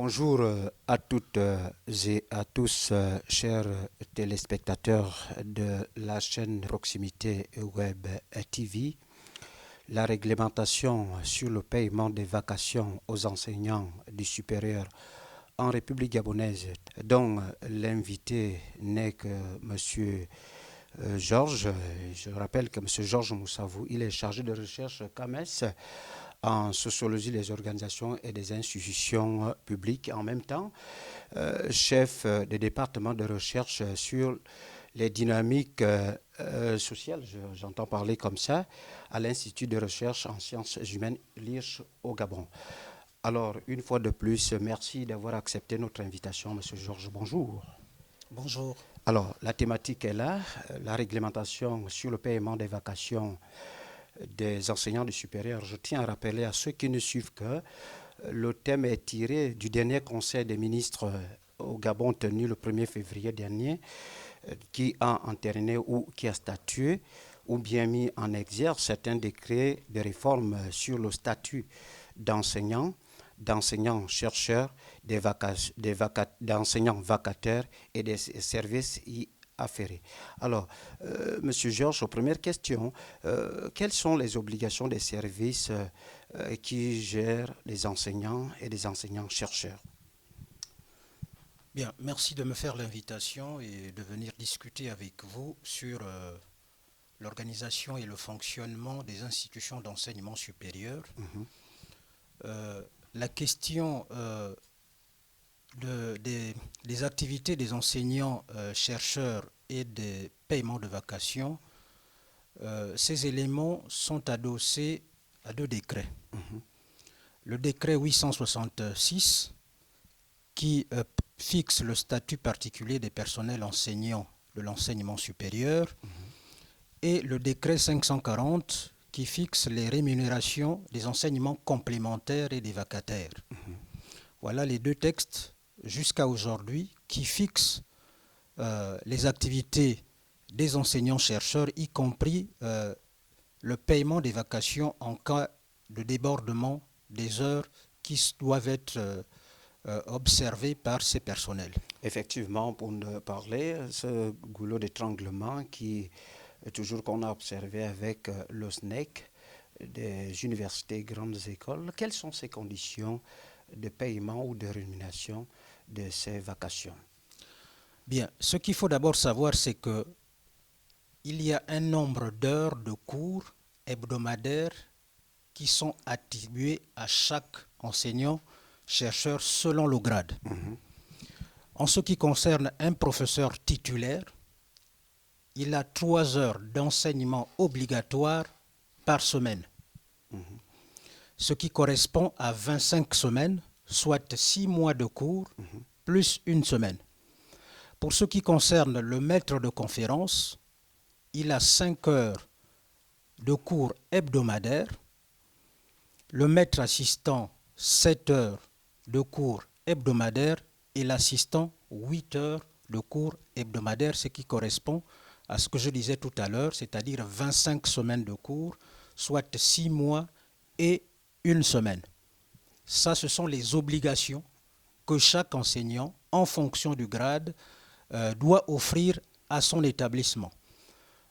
Bonjour à toutes et à tous, chers téléspectateurs de la chaîne Proximité Web TV. La réglementation sur le paiement des vacations aux enseignants du supérieur en République gabonaise, dont l'invité n'est que M. Georges. Je rappelle que M. Georges Moussavou, il est chargé de recherche CAMES en sociologie des organisations et des institutions publiques, en même temps chef des départements de recherche sur les dynamiques sociales, j'entends parler comme ça, à l'Institut de recherche en sciences humaines l'IRCH au Gabon. Alors, une fois de plus, merci d'avoir accepté notre invitation, M. Georges. Bonjour. Bonjour. Alors, la thématique est là, la réglementation sur le paiement des vacations des enseignants du supérieur. Je tiens à rappeler à ceux qui ne suivent que le thème est tiré du dernier conseil des ministres au Gabon tenu le 1er février dernier, qui a entériné ou qui a statué ou bien mis en exergue certains décrets de réforme sur le statut d'enseignants, d'enseignants-chercheurs, d'enseignants vacataires et des services y afférés. Alors, Monsieur Georges, première question, quelles sont les obligations des services qui gèrent les enseignants et les enseignants-chercheurs? Bien, merci de me faire l'invitation et de venir discuter avec vous sur l'organisation et le fonctionnement des institutions d'enseignement supérieur. La question des activités des enseignants chercheurs et des paiements de vacations, ces éléments sont adossés à deux décrets. Le décret 866 qui fixe le statut particulier des personnels enseignants de l'enseignement supérieur et le décret 540 qui fixe les rémunérations des enseignements complémentaires et des vacataires. Voilà les deux textes jusqu'à aujourd'hui qui fixent les activités des enseignants-chercheurs, y compris le paiement des vacations en cas de débordement des heures qui doivent être observées par ces personnels. Effectivement, pour ne parler, ce goulot d'étranglement qui toujours qu'on a observé avec le SNEC des universités, grandes écoles, quelles sont ces conditions de paiement ou de rémunération de ces vacations? Bien, ce qu'il faut d'abord savoir, c'est que il y a un nombre d'heures de cours hebdomadaires qui sont attribuées à chaque enseignant-chercheur selon le grade. En ce qui concerne un professeur titulaire, il a 3 heures d'enseignement obligatoire par semaine, ce qui correspond à 25 semaines, soit 6 mois de cours plus une semaine. Pour ce qui concerne le maître de conférence, il a 5 heures de cours hebdomadaires, le maître assistant 7 heures de cours hebdomadaires et l'assistant 8 heures de cours hebdomadaires, ce qui correspond à ce que je disais tout à l'heure, c'est-à-dire 25 semaines de cours, soit 6 mois et une semaine. Ça, ce sont les obligations que chaque enseignant, en fonction du grade, doit offrir à son établissement.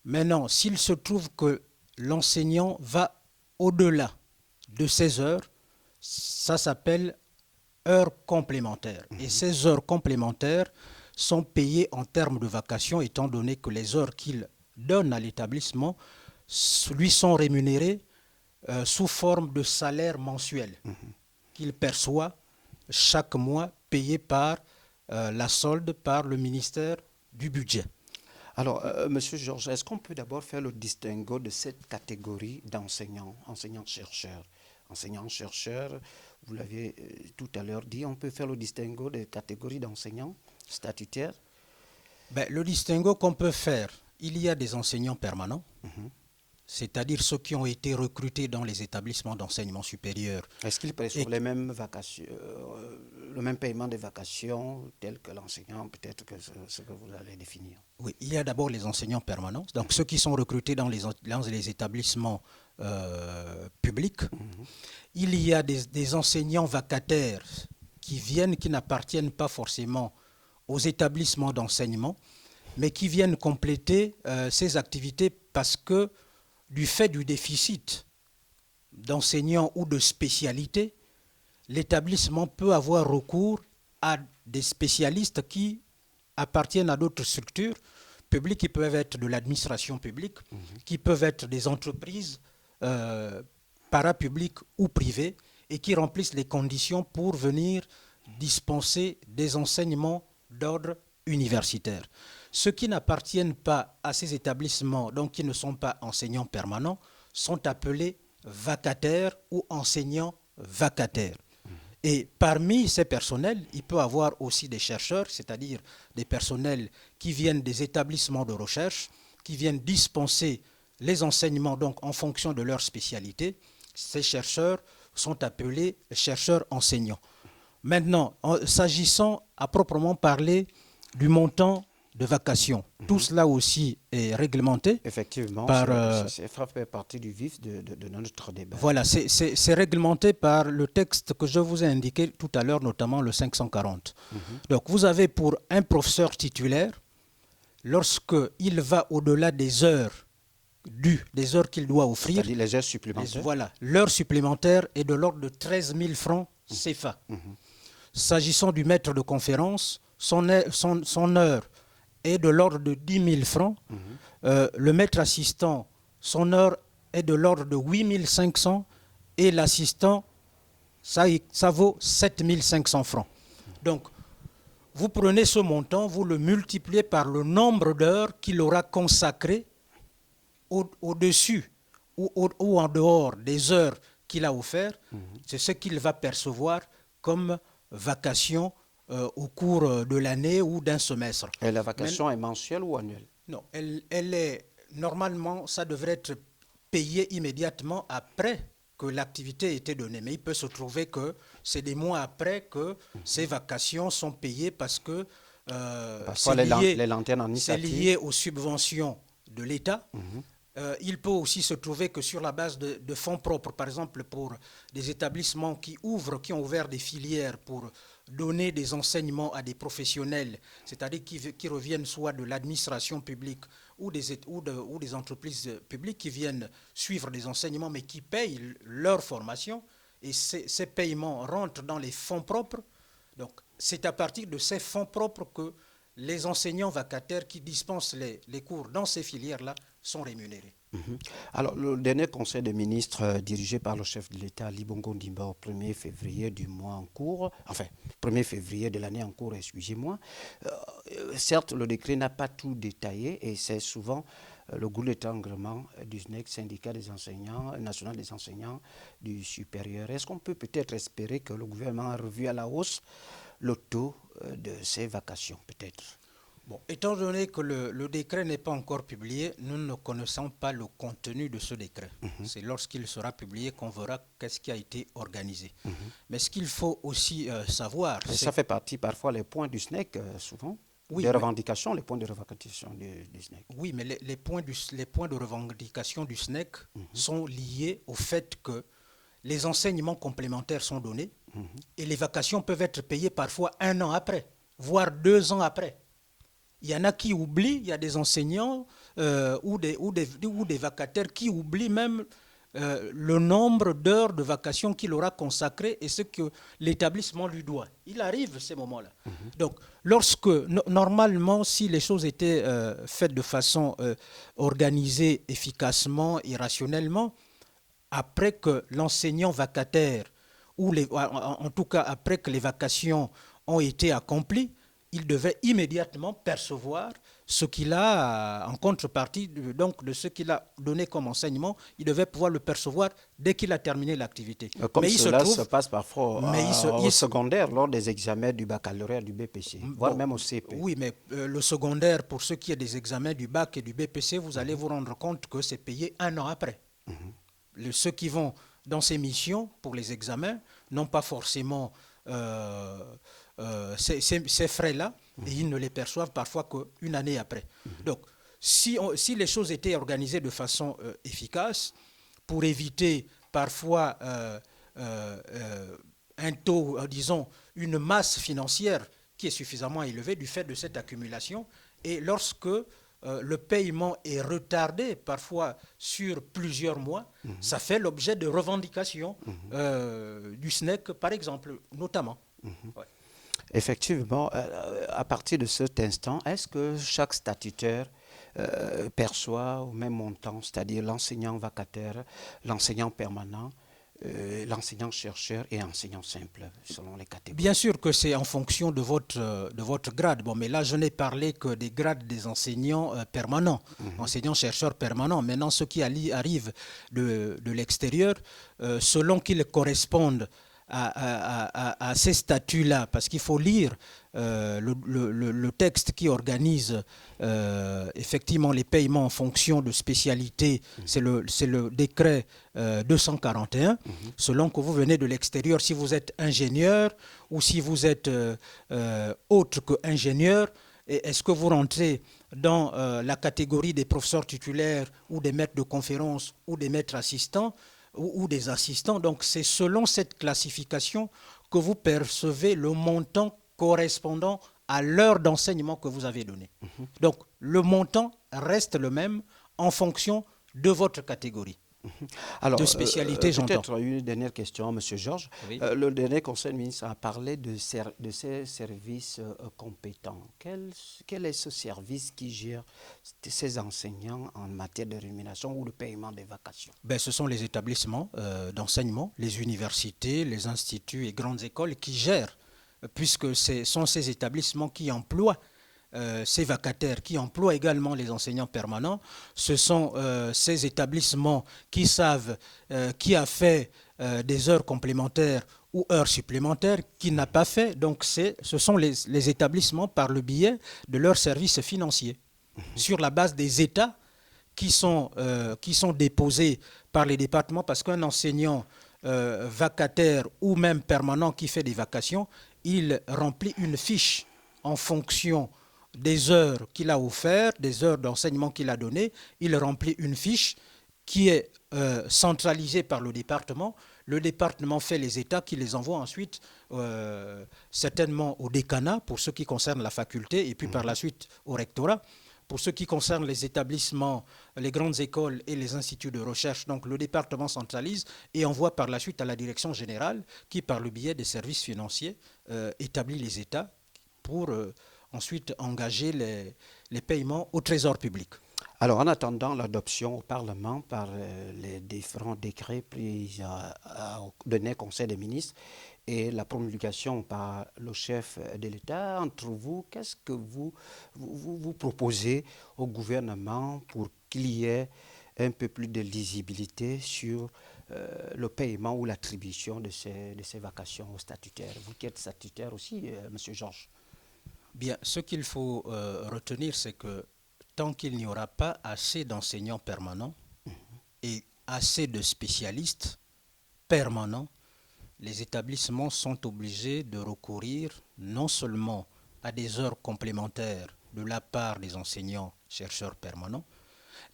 Maintenant, s'il se trouve que l'enseignant va au-delà de ces heures, ça s'appelle heures complémentaires. Et ces heures complémentaires sont payées en termes de vacations, étant donné que les heures qu'il donne à l'établissement lui sont rémunérées sous forme de salaire mensuel qu'il perçoit chaque mois, payé par la solde par le ministère du Budget. Alors, Monsieur Georges, est-ce qu'on peut d'abord faire le distinguo de cette catégorie d'enseignants, enseignants-chercheurs? Enseignants-chercheurs, vous l'avez tout à l'heure dit, on peut faire le distinguo des catégories d'enseignants statutaires? Le distinguo qu'on peut faire, il y a des enseignants permanents, c'est-à-dire ceux qui ont été recrutés dans les établissements d'enseignement supérieur. Est-ce qu'ils perçoivent les mêmes vacations, le même paiement des vacations tel que l'enseignant, peut-être que ce que vous allez définir? Oui, il y a d'abord les enseignants permanents, donc ceux qui sont recrutés dans les établissements publics. Il y a des enseignants vacataires qui viennent, qui n'appartiennent pas forcément aux établissements d'enseignement, mais qui viennent compléter ces activités parce que, du fait du déficit d'enseignants ou de spécialités, l'établissement peut avoir recours à des spécialistes qui appartiennent à d'autres structures publiques, qui peuvent être de l'administration publique, qui peuvent être des entreprises parapubliques ou privées, et qui remplissent les conditions pour venir dispenser des enseignements d'ordre universitaire. Ceux qui n'appartiennent pas à ces établissements, donc qui ne sont pas enseignants permanents, sont appelés vacataires ou enseignants vacataires. Et parmi ces personnels, il peut y avoir aussi des chercheurs, c'est-à-dire des personnels qui viennent des établissements de recherche, qui viennent dispenser les enseignements donc en fonction de leur spécialité. Ces chercheurs sont appelés chercheurs enseignants. Maintenant, s'agissant à proprement parler du montant de vacation, tout cela aussi est réglementé. Effectivement, ça fait partie du vif de notre débat. Voilà, c'est réglementé par le texte que je vous ai indiqué tout à l'heure, notamment le 540. Donc, vous avez pour un professeur titulaire, lorsqu'il va au-delà des heures dues, des heures qu'il doit offrir, c'est-à-dire les heures supplémentaires. Voilà, l'heure supplémentaire est de l'ordre de 13 000 francs CFA. S'agissant du maître de conférence, son heure est de l'ordre de 10 000 francs. Le maître assistant, son heure est de l'ordre de 8 500 et l'assistant, ça vaut 7 500 francs. Donc, vous prenez ce montant, vous le multipliez par le nombre d'heures qu'il aura consacré au-dessus ou en dehors des heures qu'il a offertes. C'est ce qu'il va percevoir comme vacation au cours de l'année ou d'un semestre. Et la vacation est mensuelle ou annuelle? Non, elle est normalement, ça devrait être payé immédiatement après que l'activité ait été donnée. Mais il peut se trouver que c'est des mois après que ces vacations sont payées parce que parfois les lanternes administratives, c'est lié aux subventions de l'État. Il peut aussi se trouver que sur la base de fonds propres, par exemple pour des établissements qui ont ouvert des filières pour donner des enseignements à des professionnels, c'est-à-dire qui reviennent soit de l'administration publique ou des entreprises publiques qui viennent suivre des enseignements mais qui payent leur formation, et ces paiements rentrent dans les fonds propres. Donc c'est à partir de ces fonds propres que les enseignants vacataires qui dispensent les cours dans ces filières-là sont rémunérés. Alors, le dernier conseil des ministres dirigé par le chef de l'État, Ali Bongo Ondimba, au 1er février du mois en cours, enfin, 1er février de l'année en cours, excusez-moi, certes, le décret n'a pas tout détaillé et c'est souvent le goût d'étranglement du SNEC, syndicat des enseignants, national des enseignants du supérieur. Est-ce qu'on peut peut-être espérer que le gouvernement a revu à la hausse le taux de ces vacations, peut-être? Bon, étant donné que le décret n'est pas encore publié, nous ne connaissons pas le contenu de ce décret. C'est lorsqu'il sera publié qu'on verra qu'est-ce qui a été organisé. Mais ce qu'il faut aussi savoir... Ça fait partie parfois les points du SNEC, souvent, des revendications, les points de revendication du SNEC. Oui, mais les points de revendication du SNEC sont liés au fait que les enseignements complémentaires sont donnés et les vacations peuvent être payées parfois 1 an après, voire 2 ans après. Il y en a qui oublient, il y a des enseignants ou des vacataires qui oublient même le nombre d'heures de vacations qu'il aura consacrées et ce que l'établissement lui doit. Il arrive ces moments-là. Donc, normalement, si les choses étaient faites de façon organisée, efficacement et rationnellement, après que l'enseignant vacataire, en tout cas après que les vacations ont été accomplies, il devait immédiatement percevoir ce qu'il a en contrepartie de ce qu'il a donné comme enseignement. Il devait pouvoir le percevoir dès qu'il a terminé l'activité. Comme cela se passe parfois au secondaire, lors des examens du baccalauréat, du BPC, voire même au CP. Oui, mais le secondaire, pour ce qui est des examens du bac et du BPC, vous allez vous rendre compte que c'est payé 1 an après. Ceux qui vont dans ces missions pour les examens n'ont pas forcément... ces frais-là, et ils ne les perçoivent parfois qu'une année après. Donc, si les choses étaient organisées de façon efficace, pour éviter parfois un taux, disons, une masse financière qui est suffisamment élevée du fait de cette accumulation. Et lorsque le paiement est retardé, parfois sur plusieurs mois, ça fait l'objet de revendications du SNEC, par exemple, notamment. Ouais. Effectivement, à partir de cet instant, est-ce que chaque statutaire perçoit au même montant, c'est-à-dire l'enseignant vacataire, l'enseignant permanent, l'enseignant-chercheur et enseignant simple, selon les catégories? Bien sûr que c'est en fonction de votre grade. Bon, mais là, je n'ai parlé que des grades des enseignants permanents, enseignants-chercheurs permanents. Maintenant, ceux qui arrivent de l'extérieur, selon qu'ils correspondent à ces statuts-là, parce qu'il faut lire le texte qui organise effectivement les paiements en fonction de spécialité, c'est le décret 241, selon que vous venez de l'extérieur, si vous êtes ingénieur ou si vous êtes autre qu'ingénieur, est-ce que vous rentrez dans la catégorie des professeurs titulaires ou des maîtres de conférences ou des maîtres assistants ou des assistants. Donc c'est selon cette classification que vous percevez le montant correspondant à l'heure d'enseignement que vous avez donnée. Donc le montant reste le même en fonction de votre catégorie. Alors, de spécialité, j'entends. Peut-être une dernière question, M. Georges. Oui. Le dernier Conseil de ministre a parlé de ces services compétents. Quel est ce service qui gère ces enseignants en matière de rémunération ou de paiement des vacations? Ben, ce sont les établissements d'enseignement, les universités, les instituts et grandes écoles qui gèrent, puisque ce sont ces établissements qui emploient ces vacataires, qui emploient également les enseignants permanents. Ce sont ces établissements qui savent qui a fait des heures complémentaires ou heures supplémentaires, qui n'a pas fait. Donc ce sont les établissements par le biais de leurs services financiers, sur la base des états qui sont déposés par les départements, parce qu'un enseignant vacataire ou même permanent qui fait des vacations, il remplit une fiche en fonction des heures qu'il a offertes, des heures d'enseignement qu'il a données. Il remplit une fiche qui est centralisée par le département. Le département fait les états qui les envoie ensuite certainement au décanat pour ce qui concerne la faculté et puis par la suite au rectorat. Pour ce qui concerne les établissements, les grandes écoles et les instituts de recherche, donc le département centralise et envoie par la suite à la direction générale qui, par le biais des services financiers, établit les états pour ensuite engager les paiements au trésor public. Alors, en attendant l'adoption au Parlement par les différents décrets pris au Conseil des ministres et la promulgation par le chef de l'État, entre vous, qu'est-ce que vous proposez au gouvernement pour qu'il y ait un peu plus de lisibilité sur le paiement ou l'attribution de ces vacations aux statutaires? Vous qui êtes statutaire aussi, M. Georges. Bien, ce qu'il faut retenir, c'est que tant qu'il n'y aura pas assez d'enseignants permanents et assez de spécialistes permanents, les établissements sont obligés de recourir non seulement à des heures complémentaires de la part des enseignants chercheurs permanents,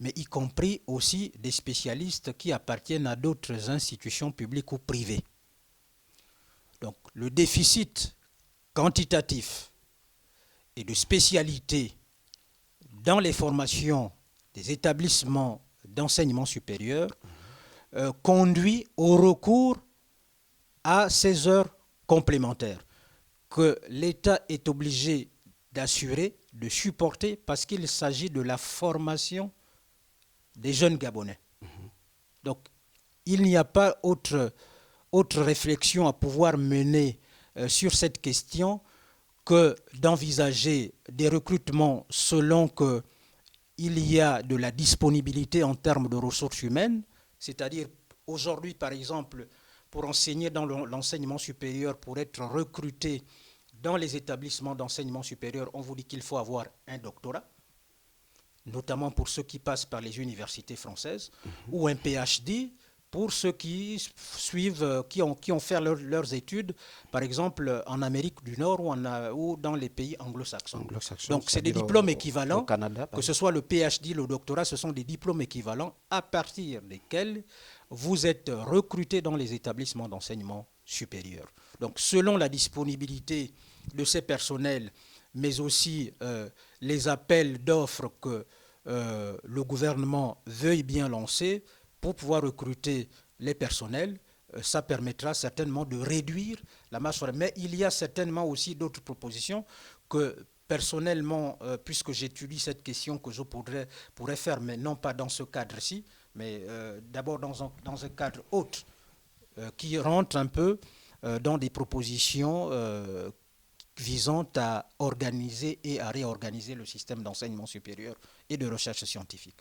mais y compris aussi des spécialistes qui appartiennent à d'autres institutions publiques ou privées. Donc le déficit quantitatif et de spécialité dans les formations des établissements d'enseignement supérieur conduit au recours à ces heures complémentaires que l'État est obligé d'assurer, de supporter, parce qu'il s'agit de la formation des jeunes Gabonais. Donc, il n'y a pas autre réflexion à pouvoir mener sur cette question que d'envisager des recrutements selon qu'il y a de la disponibilité en termes de ressources humaines, c'est-à-dire aujourd'hui, par exemple, pour enseigner dans l'enseignement supérieur, pour être recruté dans les établissements d'enseignement supérieur, on vous dit qu'il faut avoir un doctorat, notamment pour ceux qui passent par les universités françaises, ou un PhD pour ceux qui suivent, qui ont fait leurs études, par exemple en Amérique du Nord ou dans les pays anglo-saxons. Donc c'est des diplômes équivalents, Canada, que ce soit le PhD, le doctorat, ce sont des diplômes équivalents à partir desquels vous êtes recruté dans les établissements d'enseignement supérieur. Donc selon la disponibilité de ces personnels, mais aussi les appels d'offres que le gouvernement veuille bien lancer pour pouvoir recruter les personnels, ça permettra certainement de réduire la masse salariale. Mais il y a certainement aussi d'autres propositions que personnellement, puisque j'étudie cette question, que je pourrais faire, mais non pas dans ce cadre-ci, mais d'abord dans un cadre autre, qui rentre un peu dans des propositions visant à organiser et à réorganiser le système d'enseignement supérieur et de recherche scientifique.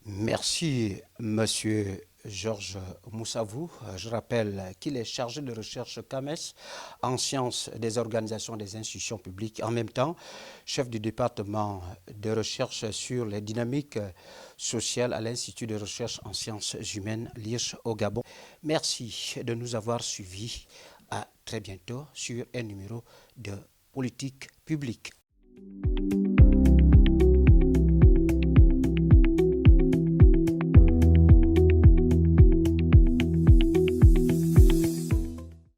Merci, Monsieur Georges Moussavou. Je rappelle qu'il est chargé de recherche CAMES en sciences des organisations des institutions publiques, en même temps chef du département de recherche sur les dynamiques sociales à l'Institut de recherche en sciences humaines, l'IRCH au Gabon. Merci de nous avoir suivis. À très bientôt sur un numéro de Politique publique.